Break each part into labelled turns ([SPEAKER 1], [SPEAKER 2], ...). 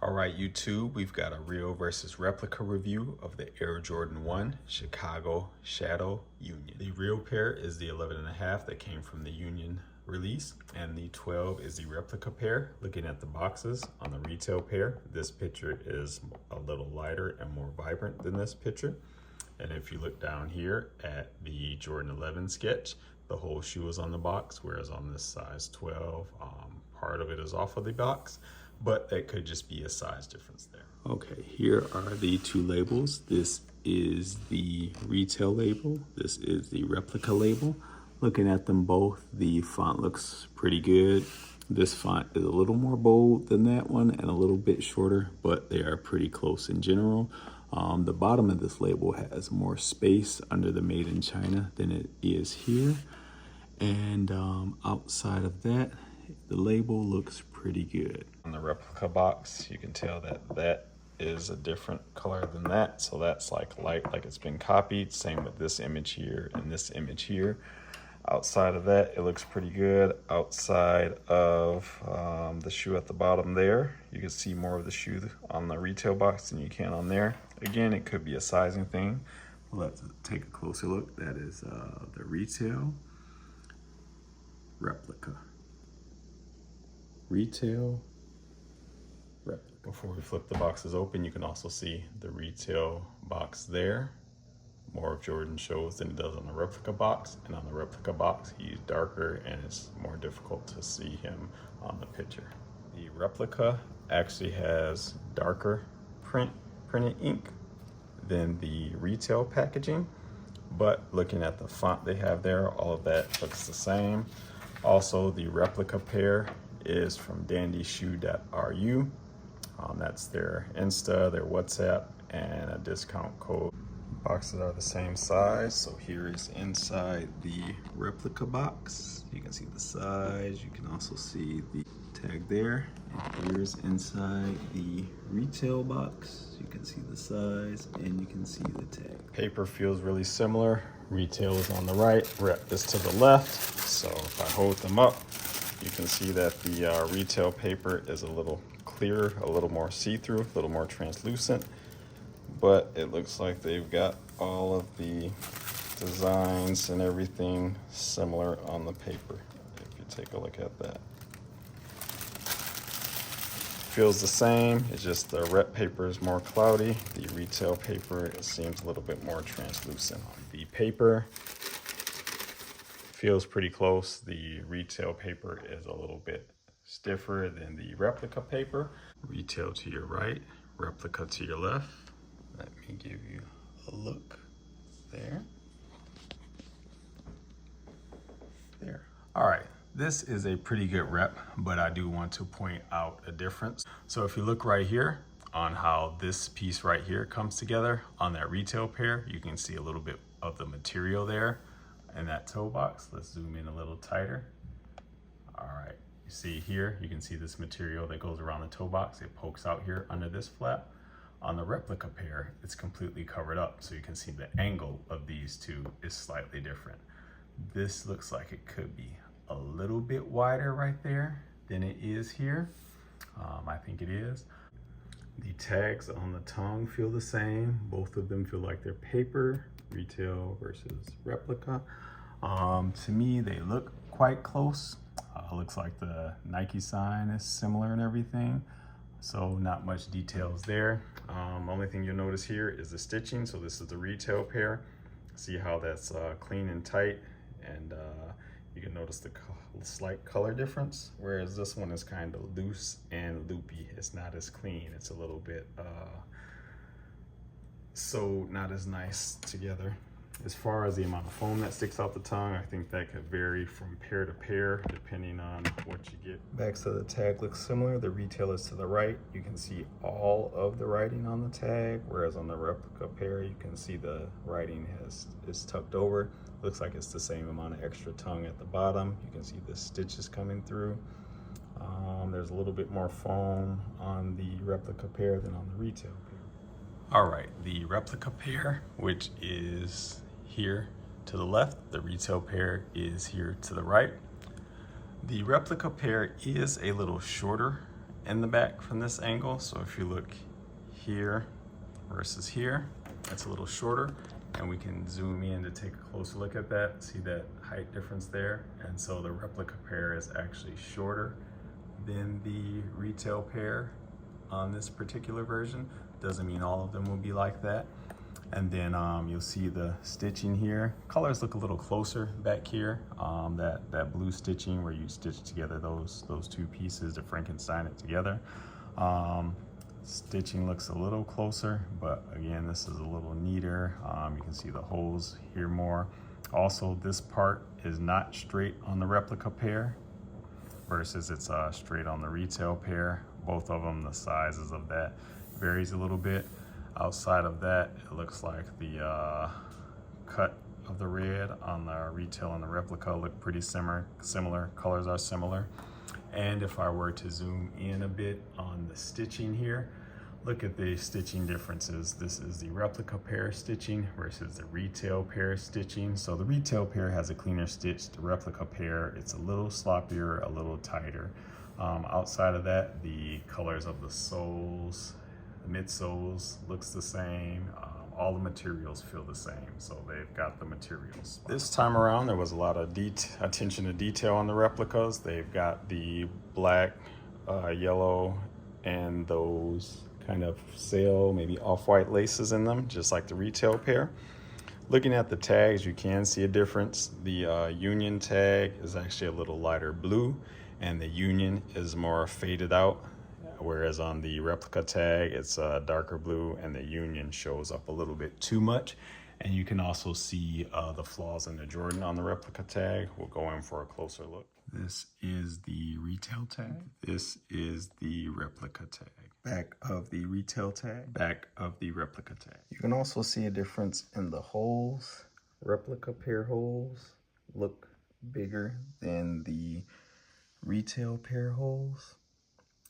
[SPEAKER 1] All right, YouTube, we've got a real versus replica review of the Air Jordan 1 Chicago Shadow Union. The real pair is the 11.5 that came from the Union release, and the 12 is the replica pair. Looking at the boxes on the retail pair, this picture is a little lighter and more vibrant than this picture. And if you look down here at the Jordan 11 sketch, the whole shoe is on the box, whereas on this size 12, part of it is off of the box, but that could just be a size difference there. Okay, here are the two labels. This is the retail label. This is the replica label. Looking at them both, the font looks pretty good. This font is a little more bold than that one and a little bit shorter, but they are pretty close in general. The bottom of this label has more space under the Made in China than it is here. And outside of that, the label looks pretty good. On the replica box, you can tell that that is a different color than that. So that's like light, like it's been copied. Same with this image here and this image here. Outside of that, it looks pretty good. Outside of the shoe at the bottom there, you can see more of the shoe on the retail box than you can on there. Again, it could be a sizing thing. Let's take a closer look. That is the retail replica. Retail replica. Before we flip the boxes open, you can also see the retail box there. More of Jordan shows than it does on the replica box, and on the replica box he's darker and it's more difficult to see him on the picture. The replica actually has darker printed ink than the retail packaging, but looking at the font they have there, all of that looks the same. Also, the replica pair is from dandyshoe.ru. That's their Insta, their WhatsApp, and a discount code. Boxes are the same size, so here is inside the replica box. You can see the size, you can also see the tag there. And here's inside the retail box. You can see the size and you can see the tag. Paper feels really similar. Retail is on the right, rep is to the left. So if I hold them up, you can see that the retail paper is a little clearer, a little more see-through, a little more translucent. But it looks like they've got all of the designs and everything similar on the paper. If you take a look at that. Feels the same, it's just the rep paper is more cloudy. The retail paper, it seems a little bit more translucent. The paper feels pretty close. The retail paper is a little bit stiffer than the replica paper. Retail to your right, replica to your left. Let me give you a look there. There. All right, this is a pretty good rep, but I do want to point out a difference. So if you look right here on how this piece right here comes together on that retail pair, you can see a little bit of the material there in that toe box. Let's zoom in a little tighter. All right, you see here, you can see this material that goes around the toe box. It pokes out here under this flap. On the replica pair, it's completely covered up, so you can see the angle of these two is slightly different. This looks like it could be a little bit wider right there than it is here. I think it is. The tags on the tongue feel the same. Both of them feel like they're paper, retail versus replica. To me, they look quite close. Looks like the Nike sign is similar and everything. So not much details there. Only thing you'll notice here is the stitching. So this is the retail pair. See how that's clean and tight, and you can notice the slight color difference, whereas this one is kind of loose and loopy. It's not as clean. It's a little bit so not as nice together. As far as the amount of foam that sticks out the tongue, I think that could vary from pair to pair depending on what you get. Back to the tag looks similar. The retail is to the right. You can see all of the writing on the tag, whereas on the replica pair, you can see the writing is tucked over. Looks like it's the same amount of extra tongue at the bottom. You can see the stitches coming through. There's a little bit more foam on the replica pair than on the retail pair. All right, the replica pair, which is here to the left, the retail pair is here to the right. The replica pair is a little shorter in the back from this angle. So if you look here versus here, it's a little shorter, and we can zoom in to take a closer look at that, see that height difference there. And so the replica pair is actually shorter than the retail pair on this particular version. Doesn't mean all of them will be like that. And then you'll see the stitching here. Colors look a little closer back here. That blue stitching where you stitch together those two pieces to Frankenstein it together. Stitching looks a little closer, but again, this is a little neater. You can see the holes here more. Also, this part is not straight on the replica pair versus it's straight on the retail pair. Both of them, the sizes of that varies a little bit. Outside of that, it looks like the cut of the red on the retail and the replica look pretty similar. Colors are similar. And if I were to zoom in a bit on the stitching here, look at the stitching differences. This is the replica pair stitching versus the retail pair stitching. So the retail pair has a cleaner stitch. The replica pair, it's a little sloppier, a little tighter. Outside of that, the colors of the soles, the midsoles looks the same. All the materials feel the same, so they've got the materials. This time around, there was a lot of attention to detail on the replicas. They've got the black, yellow, and those kind of sail, maybe off-white laces in them, just like the retail pair. Looking at the tags, you can see a difference. The Union tag is actually a little lighter blue, and the Union is more faded out. Whereas on the replica tag, it's a darker blue, and the Union shows up a little bit too much. And you can also see the flaws in the Jordan on the replica tag. We'll go in for a closer look. This is the retail tag. This is the replica tag. Back of the retail tag, back of the replica tag. You can also see a difference in the holes. Replica pair holes look bigger than the retail pair holes.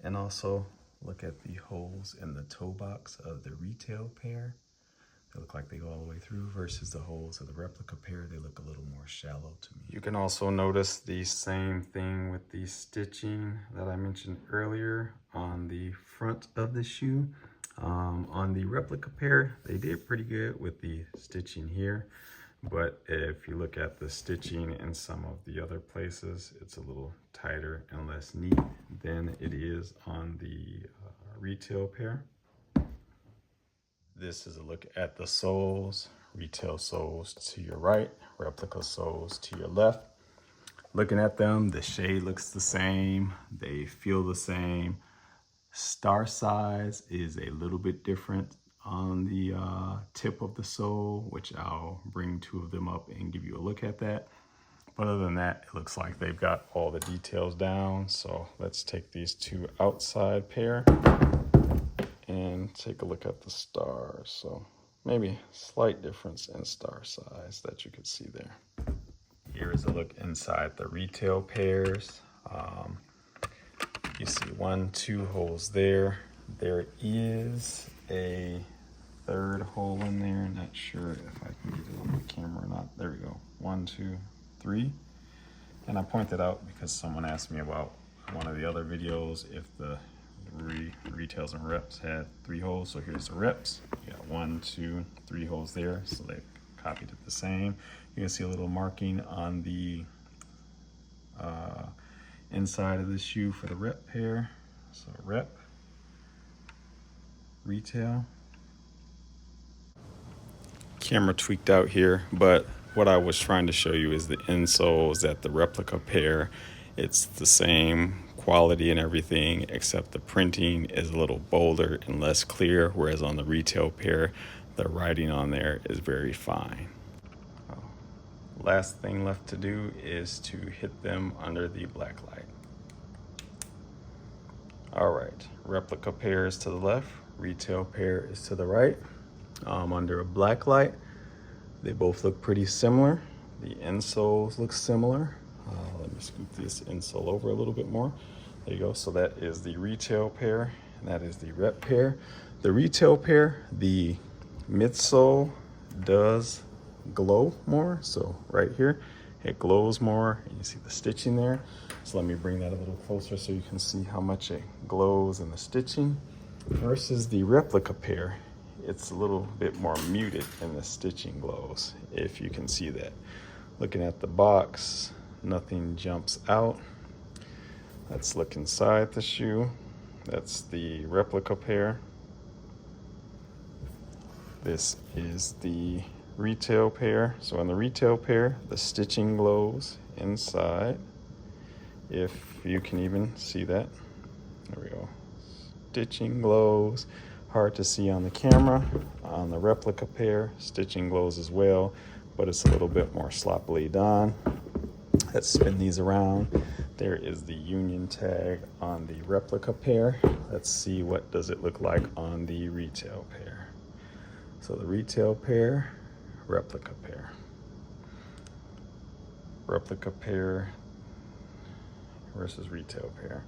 [SPEAKER 1] And also look at the holes in the toe box of the retail pair. They look like they go all the way through versus the holes of the replica pair. They look a little more shallow to me. You can also notice the same thing with the stitching that I mentioned earlier on the front of the shoe. On the replica pair, they did pretty good with the stitching here. But if you look at the stitching in some of the other places, it's a little tighter and less neat than it is on the retail pair. This is a look at the soles. Retail soles to your right, replica soles to your left. Looking at them, the shade looks the same. They feel the same. Star size is a little bit different on the tip of the sole, which I'll bring two of them up and give you a look at that. But other than that, it looks like they've got all the details down. So let's take these two outside pair and take a look at the stars. So maybe slight difference in star size that you could see there. Here is a look inside the retail pairs. You see 1, 2 holes there. There is a third hole in there. Not sure if I can get it on the camera or not. There we go. 1, 2, 3. And I pointed out because someone asked me about one of the other videos if the retails and reps had 3 holes. So here's the reps. You got 1, 2, 3 holes there. So they copied it the same. You can see a little marking on the inside of the shoe for the rep pair. So rep, retail. Camera tweaked out here, but what I was trying to show you is the insoles at the replica pair. It's the same quality and everything, except the printing is a little bolder and less clear, whereas on the retail pair, the writing on there is very fine. Last thing left to do is to hit them under the black light. All right, replica pair is to the left, retail pair is to the right. Under a black light, they both look pretty similar. The insoles look similar. Let me scoop this insole over a little bit more. There you go. So that is the retail pair, and that is the rep pair. The retail pair, the midsole does glow more. So right here, it glows more. And you see the stitching there. So let me bring that a little closer so you can see how much it glows in the stitching. Versus the replica pair, it's a little bit more muted in the stitching glows, if you can see that. Looking at the box, nothing jumps out. Let's look inside the shoe. That's the replica pair. This is the retail pair. So in the retail pair, the stitching glows inside. If you can even see that. There we go. Stitching glows. Hard to see on the camera. On the replica pair, stitching glows as well, but it's a little bit more sloppily done. Let's spin these around. There is the union tag on the replica pair. Let's see what does it look like on the retail pair. So the retail pair, replica pair. Replica pair versus retail pair.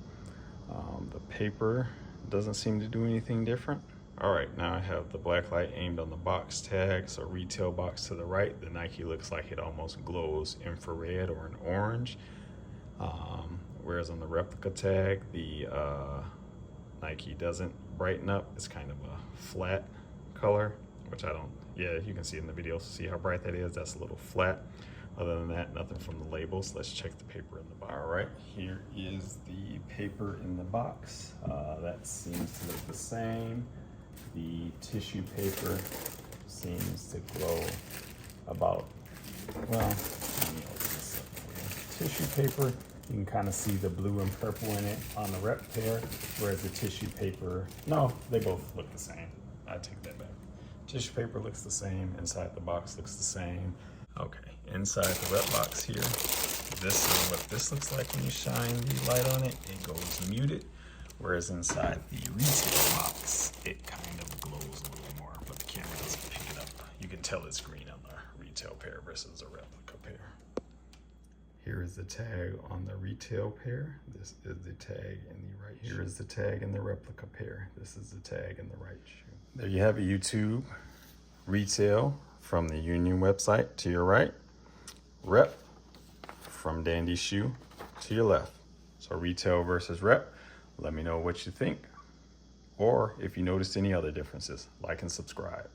[SPEAKER 1] The paper doesn't seem to do anything different. All right, now I have the black light aimed on the box tag, so retail box to the right. The Nike looks like it almost glows infrared or an orange. Whereas on the replica tag, the Nike doesn't brighten up. It's kind of a flat color, which I don't, yeah, you can see in the video, see how bright that is. That's a little flat. Other than that, nothing from the labels. Let's check the paper in the box. All right, here is the paper in the box. That seems to look the same. The tissue paper seems to glow about, well, let me open this up for you. Tissue paper, you can kind of see the blue and purple in it on the rep pair, whereas the tissue paper, no, they both look the same. I take that back. Tissue paper looks the same, inside the box looks the same. Okay, inside the rep box here, this is what this looks like when you shine the light on it. It goes muted, whereas inside the retail box, it kind of glows a little more, but the camera doesn't pick it up. You can tell it's green on the retail pair versus a replica pair. Here is the tag on the retail pair. This is the tag in the right shoe. Here is the tag in the replica pair. This is the tag in the right shoe. There you have it, YouTube. Retail from the Union website to your right. Rep from Dandy Shoe to your left. So retail versus rep. Let me know what you think. Or if you noticed any other differences, like and subscribe.